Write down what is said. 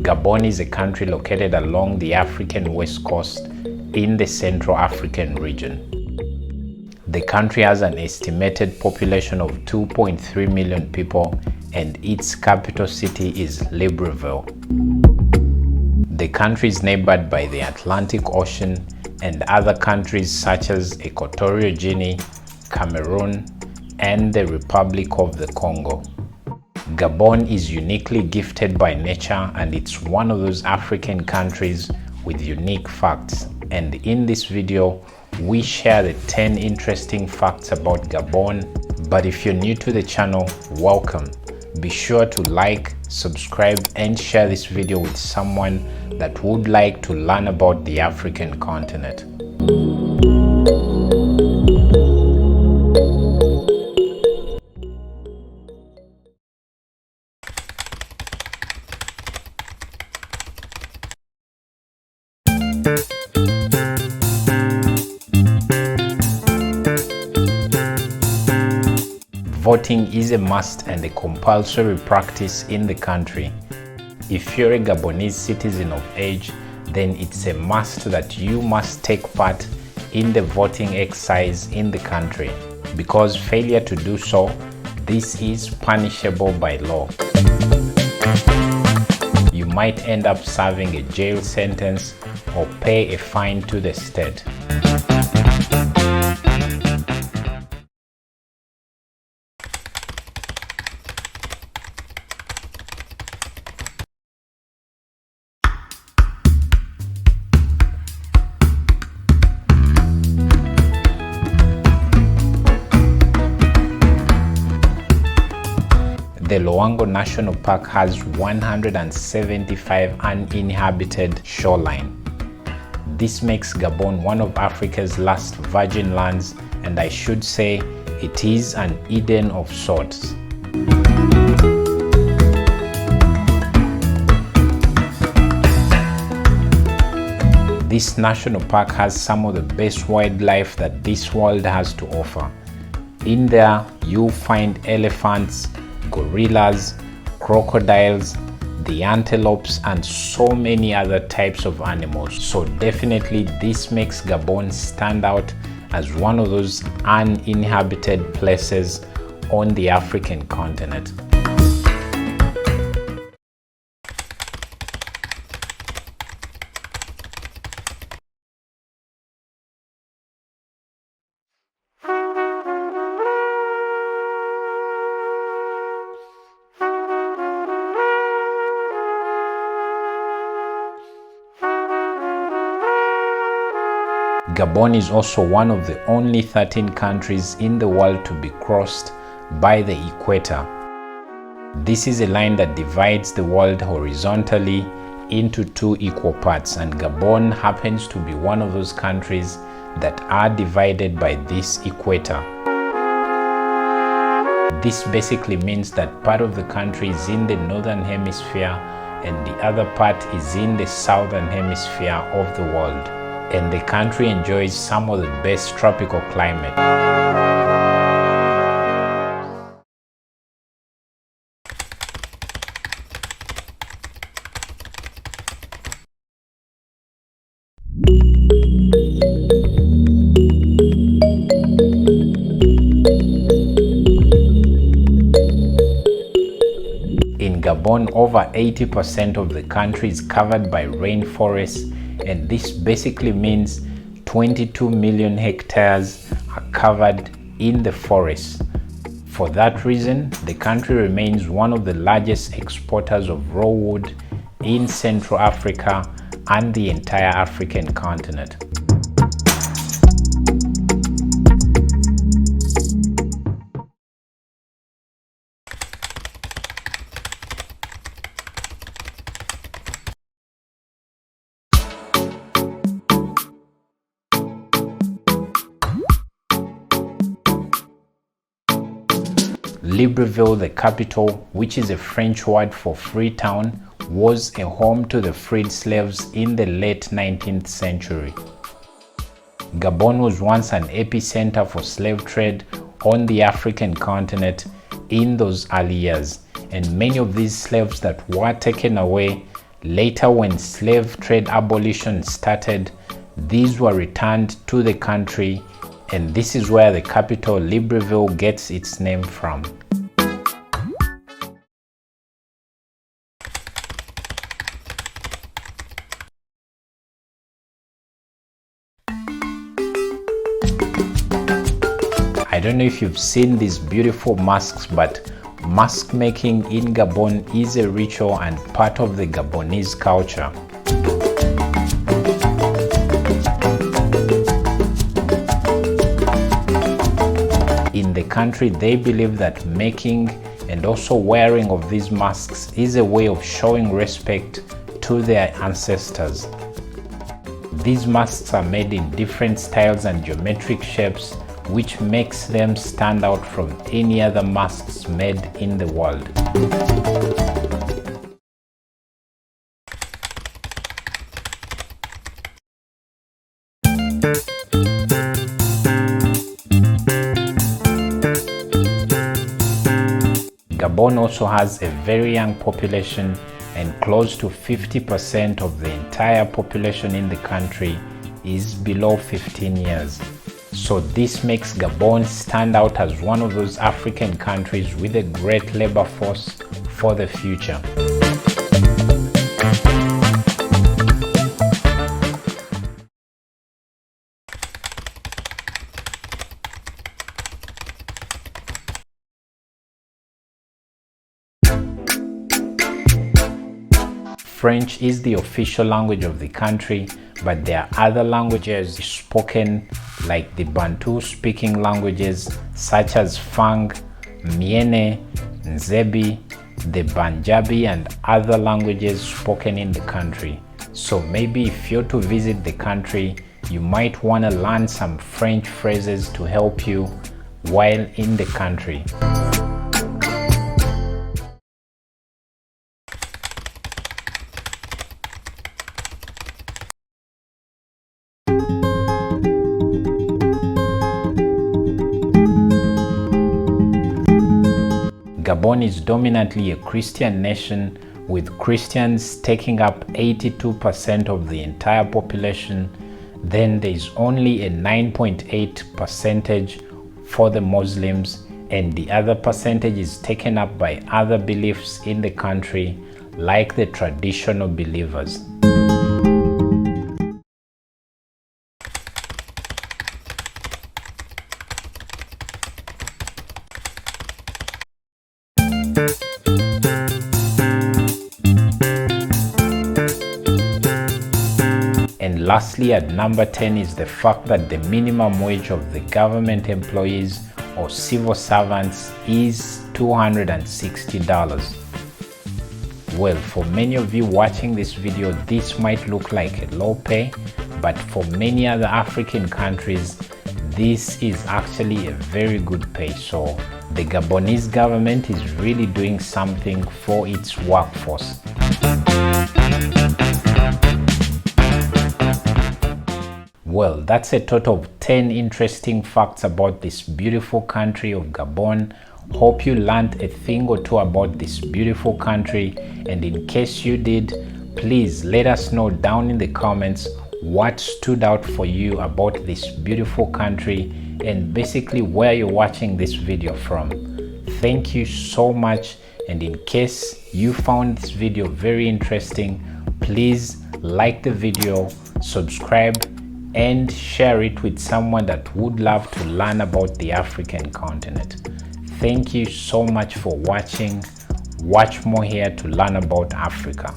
Gabon is a country located along the African west coast in the Central African region. The country has an estimated population of 2.3 million people and its capital city is Libreville. The country is neighbored by the Atlantic Ocean and other countries such as Equatorial Guinea, Cameroon, and the Republic of the Congo. Gabon is uniquely gifted by nature and it's one of those African countries with unique facts. And in this video, we share the 10 interesting facts about Gabon. But if you're new to the channel, welcome. Be sure to like, subscribe, and share this video with someone that would like to learn about the African continent. Voting is a must and a compulsory practice in the country. If you're a Gabonese citizen of age, then it's a must that you must take part in the voting exercise in the country, because failure to do so, this is punishable by law. You might end up serving a jail sentence or pay a fine to the state. The Loango National Park has 175 uninhabited shoreline. This makes Gabon one of Africa's last virgin lands, and I should say it is an Eden of sorts. This national park has some of the best wildlife that this world has to offer. In there, you'll find elephants, gorillas, crocodiles, the antelopes, and so many other types of animals. So definitely this makes Gabon stand out as one of those uninhabited places on the African continent. Gabon is also one of the only 13 countries in the world to be crossed by the equator. This is a line that divides the world horizontally into two equal parts, and Gabon happens to be one of those countries that are divided by this equator. This basically means that part of the country is in the northern hemisphere and the other part is in the southern hemisphere of the world. And the country enjoys some of the best tropical climate. In Gabon, over 80% of the country is covered by rainforests, and this basically means 22 million hectares are covered in the forest. For that reason, the country remains one of the largest exporters of raw wood in Central Africa and the entire African continent. Libreville, the capital, which is a French word for free town, was a home to the freed slaves in the late 19th century. Gabon was once an epicenter for slave trade on the African continent in those early years, and many of these slaves that were taken away later when slave trade abolition started, these were returned to the country, and this is where the capital Libreville gets its name from. I don't know if you've seen these beautiful masks, but mask making in Gabon is a ritual and part of the Gabonese culture. In the country, they believe that making and also wearing of these masks is a way of showing respect to their ancestors. These masks are made in different styles and geometric shapes, which makes them stand out from any other masks made in the world. Gabon also has a very young population, and close to 50% of the entire population in the country is below 15 years. So this makes Gabon stand out as one of those African countries with a great labor force for the future. French is the official language of the country, but there are other languages spoken, like the Bantu speaking languages such as Fang, Miene, Nzebi, the Banjabi, and other languages spoken in the country. So maybe if you're to visit the country, you might want to learn some French phrases to help you while in the country. Gabon is dominantly a Christian nation, with Christians taking up 82% of the entire population. Then there is only a 9.8% for the Muslims, and the other percentage is taken up by other beliefs in the country, like the traditional believers. And lastly, at number 10 is the fact that the minimum wage of the government employees or civil servants is $260. Well, for many of you watching this video, this might look like a low pay, but for many other African countries, this is actually a very good pay. So the Gabonese government is really doing something for its workforce. Well, that's a total of 10 interesting facts about this beautiful country of Gabon. Hope you learned a thing or two about this beautiful country, and in case you did, please let us know down in the comments what stood out for you about this beautiful country and basically where you're watching this video from. Thank you so much, and in case you found this video very interesting, please like the video, subscribe, and share it with someone that would love to learn about the African continent. Thank you so much for watching. Watch more here to learn about Africa.